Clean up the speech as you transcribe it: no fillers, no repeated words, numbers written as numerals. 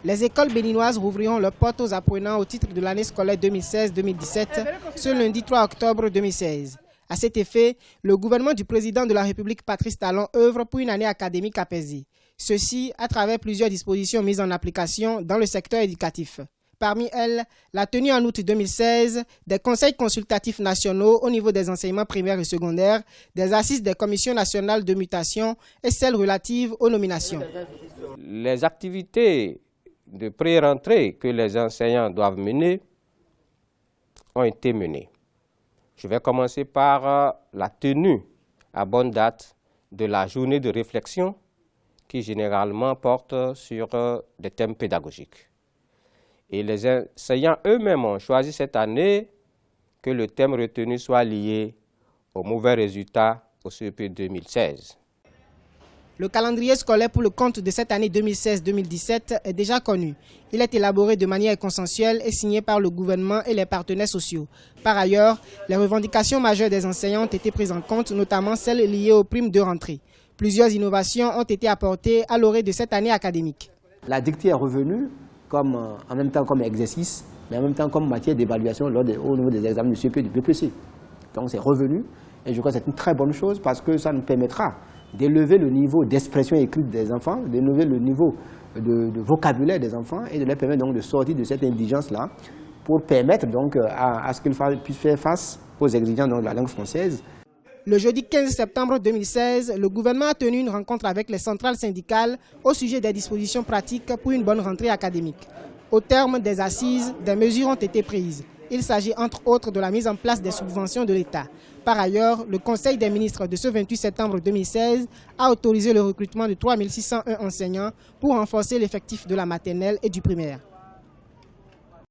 Les écoles béninoises rouvriront leurs portes aux apprenants au titre de l'année scolaire 2016-2017 ce lundi 3 octobre 2016. À cet effet, le gouvernement du président de la République Patrice Talon œuvre pour une année académique apaisée. Ceci à travers plusieurs dispositions mises en application dans le secteur éducatif. Parmi elles, la tenue en août 2016 des conseils consultatifs nationaux au niveau des enseignements primaires et secondaires, des assises des commissions nationales de mutation et celles relatives aux nominations. Les activités de pré-rentrée que les enseignants doivent mener ont été menées. Je vais commencer par la tenue à bonne date de la journée de réflexion qui généralement porte sur des thèmes pédagogiques. Et les enseignants eux-mêmes ont choisi cette année que le thème retenu soit lié aux mauvais résultats au CEP 2016. Le calendrier scolaire pour le compte de cette année 2016-2017 est déjà connu. Il est élaboré de manière consensuelle et signé par le gouvernement et les partenaires sociaux. Par ailleurs, les revendications majeures des enseignants ont été prises en compte, notamment celles liées aux primes de rentrée. Plusieurs innovations ont été apportées à l'orée de cette année académique. La dictée est revenue en même temps comme exercice, mais en même temps comme matière d'évaluation au niveau des examens du CEP et du BPC. Donc c'est revenu et je crois que c'est une très bonne chose parce que ça nous permettra d'élever le niveau d'expression écrite des enfants, d'élever le niveau de vocabulaire des enfants et de leur permettre donc de sortir de cette indigence-là pour permettre donc à ce qu'ils puissent faire face aux exigences de la langue française. Le jeudi 15 septembre 2016, le gouvernement a tenu une rencontre avec les centrales syndicales au sujet des dispositions pratiques pour une bonne rentrée académique. Au terme des assises, des mesures ont été prises. Il s'agit entre autres de la mise en place des subventions de l'État. Par ailleurs, le Conseil des ministres de ce 28 septembre 2016 a autorisé le recrutement de 3601 enseignants pour renforcer l'effectif de la maternelle et du primaire.